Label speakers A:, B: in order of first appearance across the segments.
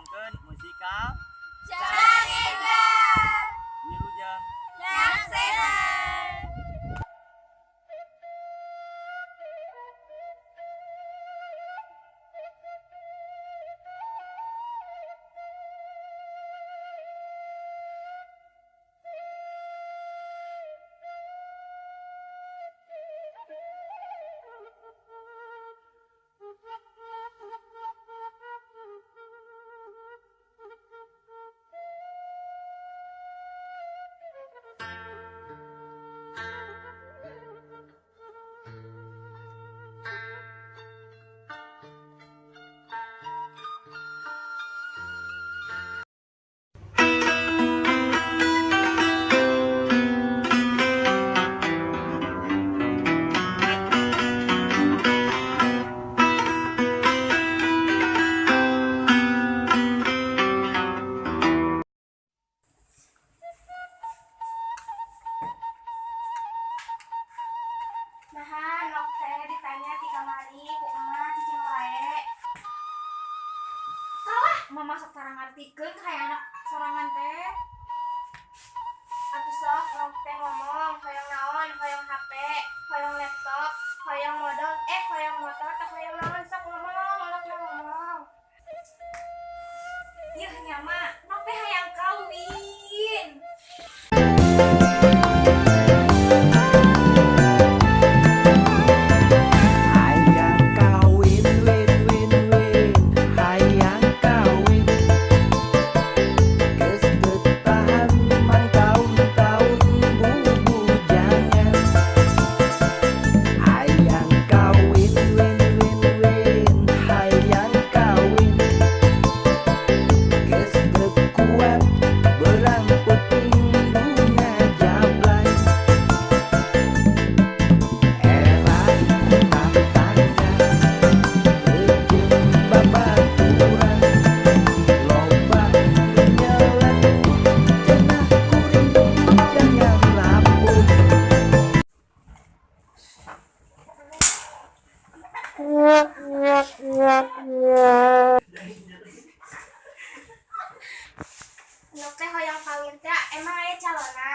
A: Mangkeun musikal
B: Carita
A: Wilujeng
B: Laksana. Nah, nok teh ditanya di kamari ku emak cicing wae. Salah, mama sok sareng ngartikeun kayak anak sorangan teh. Atuh sok nok teh ngomong hoyong naon, hoyong HP, hoyong laptop, hoyong modal, hoyong motor, teh hoyong naon sok ngomong, nok teh ngomong. Yeuh nya mak, nok teh hayang kawin.
C: Hayang kawin win win win, hayang kawin geus teu tahan mang taun-taun bubujangan. Hayang kawin win win win, hayang kawin geus teu kuat beurang puting bunga jablay. Erang tantangna jeung babaturan loba nyelet cenah kuring jangan rapuh.
B: Nok teh hoyong kawin teh emang aya calona.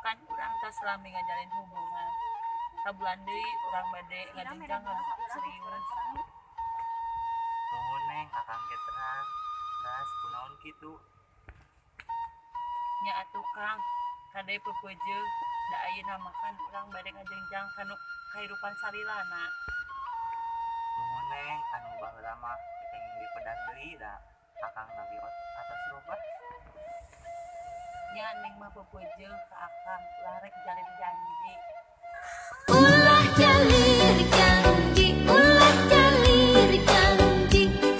D: kan urang tas selami ngajalin hubungan sabulan deui urang bade ngajenjang serius.
A: nuhun neng akang ge terang ras kunaon kitu
D: Nya atuh Kang kade peupeujeuh da ayeuna mah kan urang bade ngajenjang kanu kahirupan sarilana.
A: nuhun neng anu baheula mah keteng dipedas deui da akang lagi atas rubah.
D: Nya neng mah peupeujeuh ka akang ulah rek jalin janji.
E: Ulah jalir janji,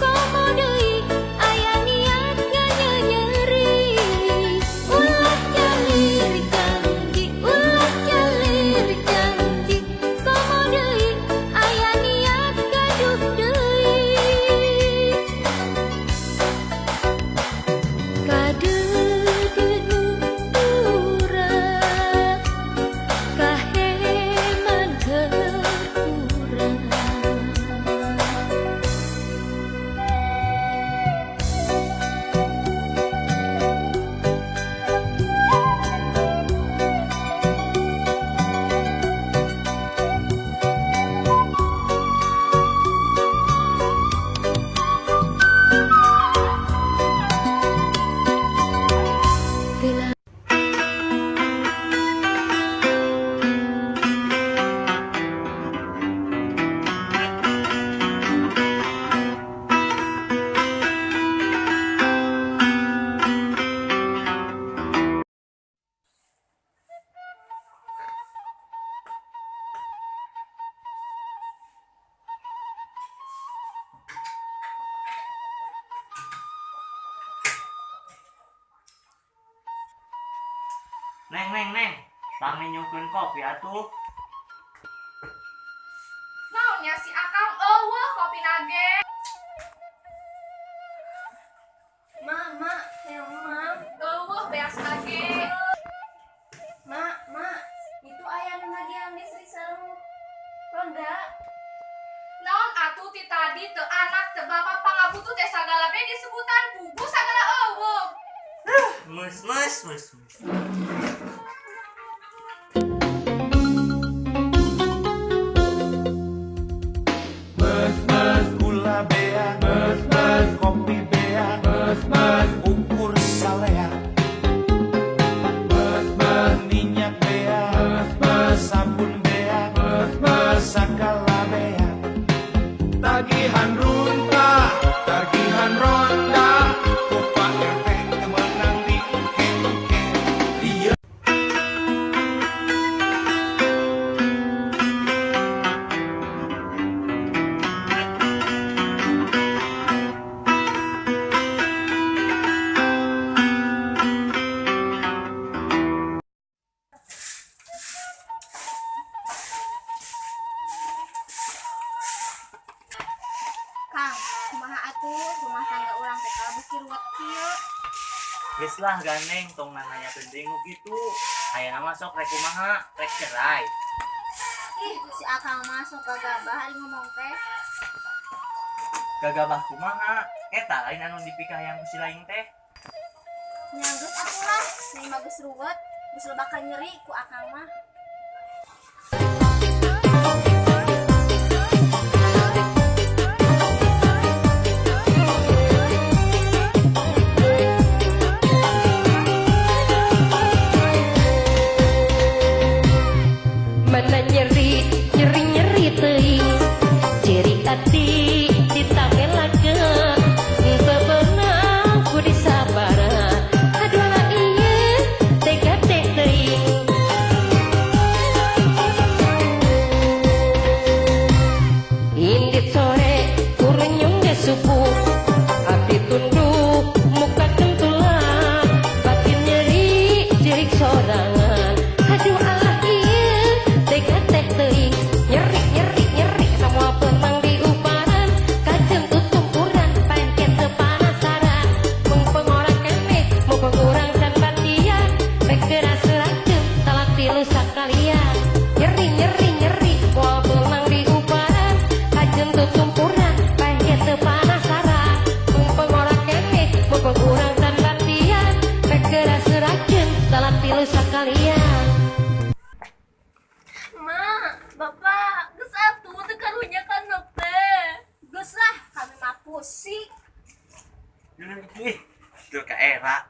E: komo deui aya niat nganyenyeri. Ulah jalir janji, komo deui aya niat gaduh deui. Kadeudeun urang kaheman teu
A: Neng, tang nyukeun kopi atuh.
B: Naonnya si Akang eueuh kopi nage. Ma, eueuh beas nage. Ma, itu aya nu nagihan listrik sareng ronda. Naon atuh ti tadi teu anak teu bapak pangabutuh teh sagala be disebutan pugu sagala eueuh.
A: Mus.
C: Gula bea, kopi bea, ukur salea, minyak bea, sabun bea, sakala bea, tagihan runta, tagihan ronda, kupak efek kemenang di uke-uke. Iya.
B: Kang, kumaha atuh rumah tangga urang teh kalau bukir ruwet kieu.
A: Geus lah gandeng tong nanyakeun deui gitu. Ayeuna mah sok rek kumaha, rek cerai.
B: Ih, si Akang masuk gagabah ari ngomong teh.
A: Gagabah kumaha? Eta lain anu dipikah yang si lain teh.
B: Nyanggeus atuh lah, nih mah geus ruwet, geus bakal nyeri ku Akang mah.
E: Mana nyeri teuing ciri ati ditagelakeun bebenang ku disabaran aduh lah ieu tega teuing indit sore kurenyung ge subuh hati tunduk muka kentulan batin nyeri jerik sorangan aduh Allah ieu tega teuing nyeri semua penang diubaran kajeun tutup urang pancen teu panasaran mung pengorang keneh mau pengurang dan batian rek geura-geurakeun talak tilu sakalian nyeri moal penang diubaran kajeun tutup urang pancen teu panasaran mung pengorang keneh mau pengurang dan batian rek geura-geurakeun talak tilu sakalian.
B: Ma, Bapak, geus atuh teu karunya kan teh. Geus lah, kami mah pusing.
A: Ih, tuh ka era.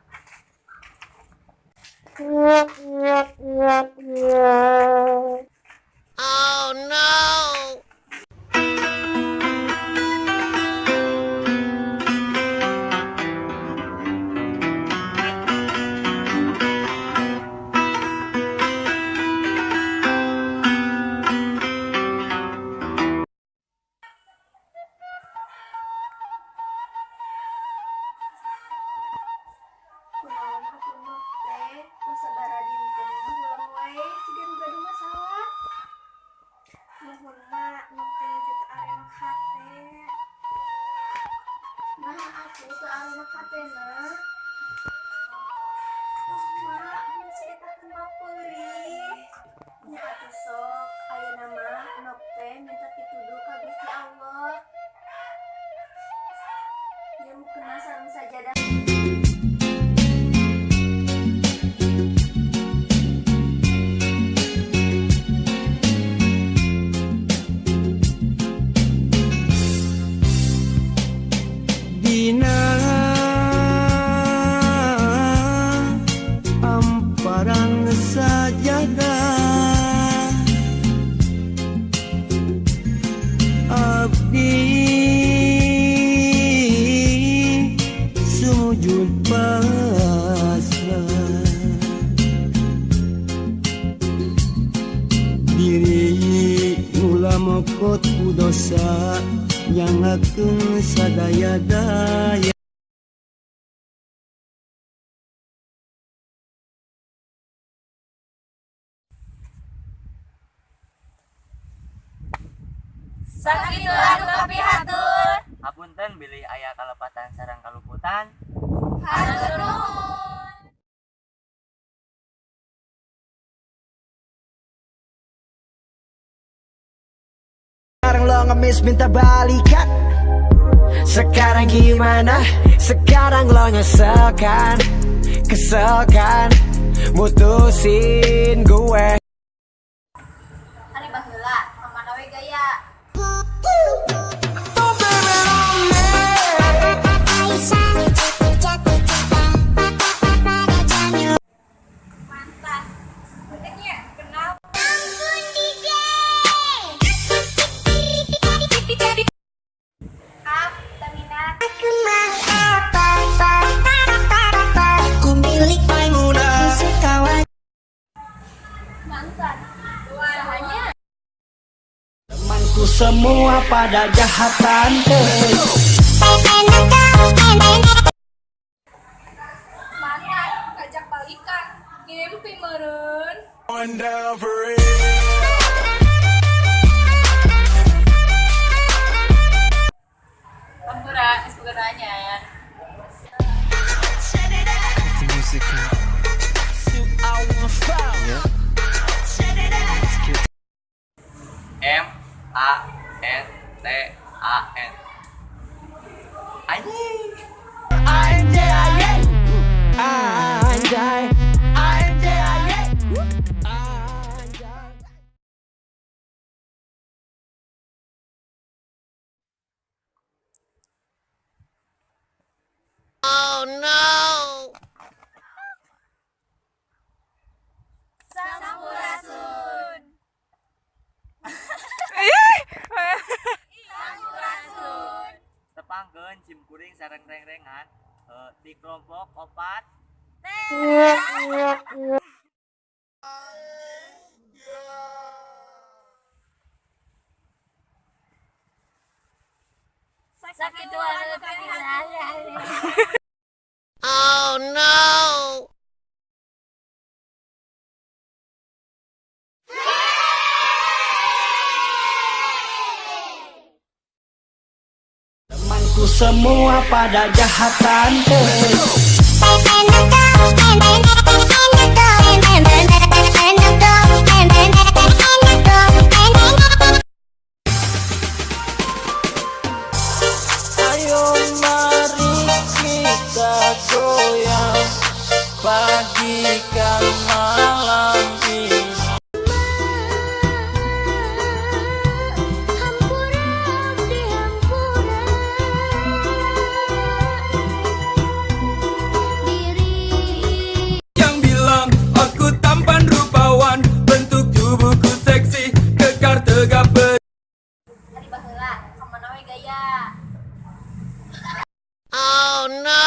B: Kunaon atuh mah teh, ku sabaraha dinten ulang wae ciga gaduh masalah. Nuhun mak, nok teh teu arenak hate. Nah, atuh teu arenak hatena. Oh mak, mun ceritakeun mah peulih. Nya atuh sok, ayeuna mah nok teh minta pituduh ka Gusti Allah. Ieu mukena sareng sajadah.
C: Dina amparan sajadah abdi sujud pasrah diri mula mokot ku dosa yang akeun sadaya daya.
B: Sakitu anu kapihatur.
A: Hapunten bilih aya kalepatan sareng kaluputan.
B: Hatur nuhun.
F: Sekarang lo ngemis minta balikan. Sekarang gimana? Sekarang lo nyeselkan, keselkan, mutusin gue.
B: Hari baheula, kemana we gaya? Mantan. Pentingnya kenal. Kap, terminat.
F: Ku milik Maimunah.
B: Mantan. Usahanya.
F: Temanku semua pada jahatan.
B: Mantan, ngajak balikan. Ngimpi meureun.
D: Ampura, sebenarnya ya.
A: M A N T A N. Anjing.
F: Anjay.
B: Sampurasun. Sampurasun.
A: Tepangkeun cimkuring sareng reng-rengan di kelompok opat.
B: Sakitu anu kapihatur.
F: Temanku semua pada jahatan. Ayo mari kita goyang, bagikan malam ini. Yang bilang aku tampan rupawan, bentuk tubuhku seksi, kekar tegap
B: Hari baheula, kemana we gaya?
F: Oh no.